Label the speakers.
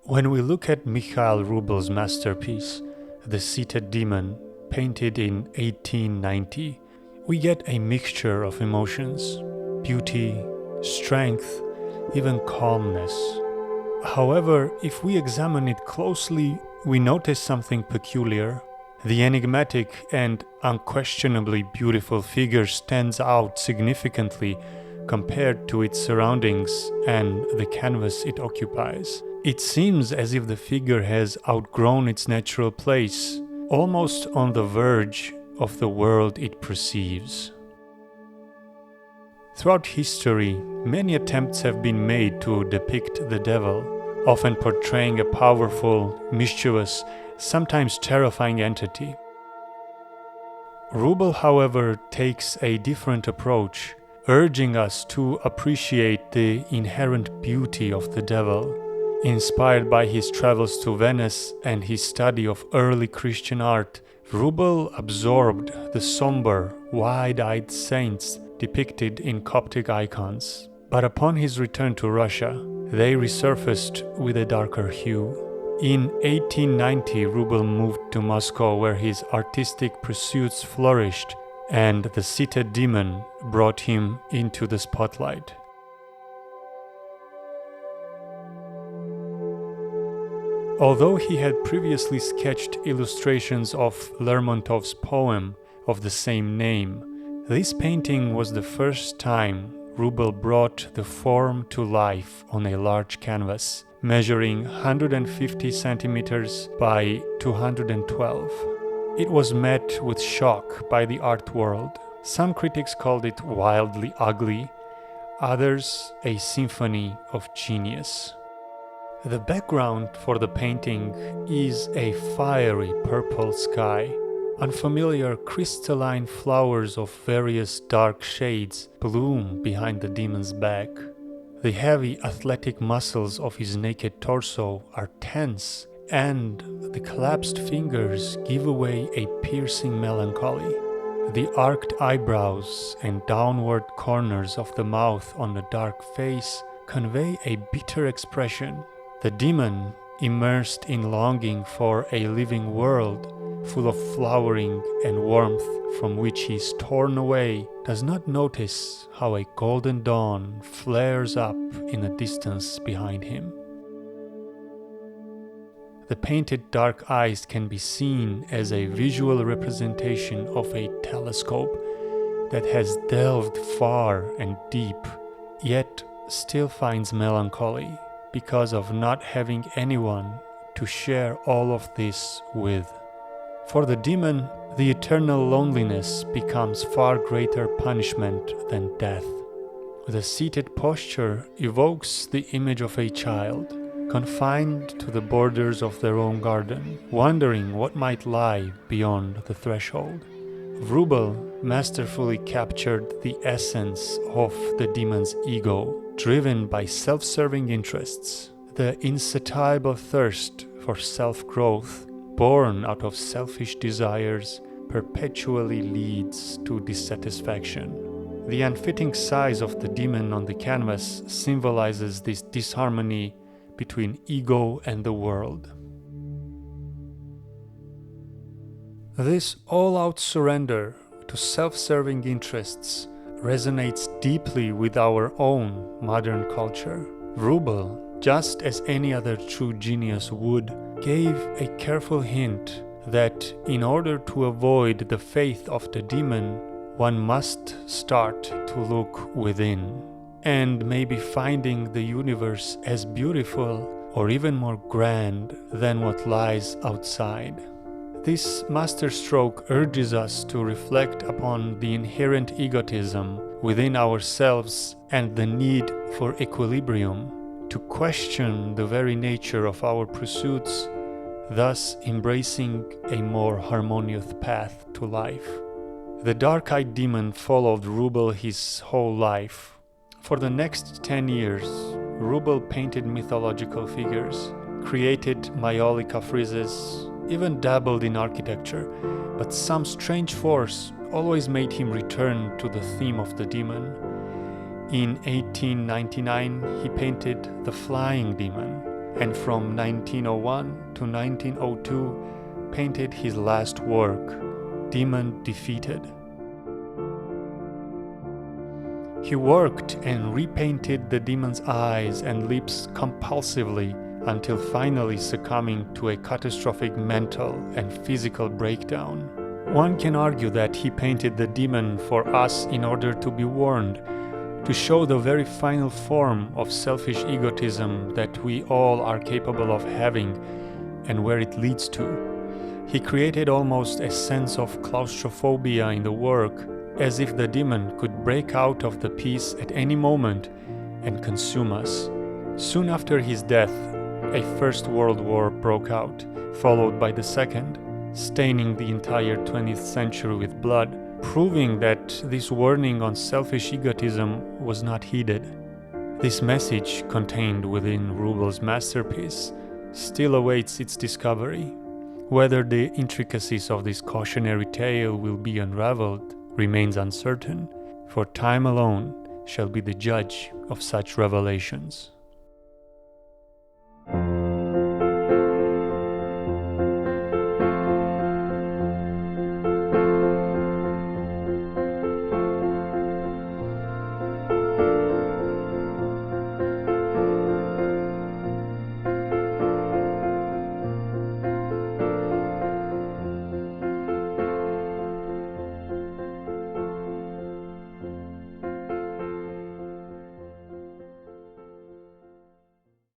Speaker 1: When we look at Michail Vrubel's masterpiece, The Seated Demon, painted in 1890, we get a mixture of emotions: beauty, strength, even calmness. However, if we examine it closely, we notice something peculiar. The enigmatic and unquestionably beautiful figure stands out significantly compared to its surroundings and the canvas it occupies. It seems as if the figure has outgrown its natural place, almost on the verge of the world it perceives. Throughout history, many attempts have been made to depict the devil, often portraying a powerful, mischievous, sometimes terrifying entity. Vrubel, however, takes a different approach, urging us to appreciate the inherent beauty of the devil. Inspired by his travels to Venice and his study of early Christian art, Vrubel absorbed the somber, wide-eyed saints depicted in Coptic icons. But upon his return to Russia, they resurfaced with a darker hue. In 1890, Vrubel moved to Moscow, where his artistic pursuits flourished, and The Seated Demon brought him into the spotlight. Although he had previously sketched illustrations of Lermontov's poem of the same name, this painting was the first time Vrubel brought the form to life on a large canvas, measuring 150 centimeters by 212. It was met with shock by the art world. Some critics called it wildly ugly, others a symphony of genius. The background for the painting is a fiery purple sky. Unfamiliar crystalline flowers of various dark shades bloom behind the demon's back. The heavy athletic muscles of his naked torso are tense, and the collapsed fingers give away a piercing melancholy. The arched eyebrows and downward corners of the mouth on the dark face convey a bitter expression. The demon, immersed in longing for a living world, full of flowering and warmth from which he is torn away, does not notice how a golden dawn flares up in the distance behind him. The painted dark eyes can be seen as a visual representation of a telescope that has delved far and deep, yet still finds melancholy because of not having anyone to share all of this with. For the demon, the eternal loneliness becomes far greater punishment than death. The seated posture evokes the image of a child, confined to the borders of their own garden, wondering what might lie beyond the threshold. Vrubel masterfully captured the essence of the demon's ego, driven by self-serving interests. The insatiable thirst for self-growth, born out of selfish desires, perpetually leads to dissatisfaction. The unfitting size of the demon on the canvas symbolizes this disharmony between ego and the world. This all-out surrender to self-serving interests resonates deeply with our own modern culture. Vrubel, just as any other true genius would, gave a careful hint that in order to avoid the faith of the demon, one must start to look within, and maybe finding the universe as beautiful or even more grand than what lies outside. This masterstroke urges us to reflect upon the inherent egotism within ourselves and the need for equilibrium, to question the very nature of our pursuits, thus embracing a more harmonious path to life. The dark-eyed demon followed Vrubel his whole life. For the next 10 years, Vrubel painted mythological figures, created maiolica friezes, even dabbled in architecture, but some strange force always made him return to the theme of the demon. In 1899, he painted The Flying Demon, and from 1901 to 1902 painted his last work, Demon Defeated. He worked and repainted the demon's eyes and lips compulsively until finally succumbing to a catastrophic mental and physical breakdown. One can argue that he painted the demon for us in order to be warned, to show the very final form of selfish egotism that we all are capable of having and where it leads to. He created almost a sense of claustrophobia in the work, as if the demon could break out of the piece at any moment and consume us. Soon after his death, a First World War broke out, followed by the Second, staining the entire 20th century with blood, proving that this warning on selfish egotism was not heeded. This message contained within Vrubel's masterpiece still awaits its discovery. Whether the intricacies of this cautionary tale will be unraveled remains uncertain, for time alone shall be the judge of such revelations.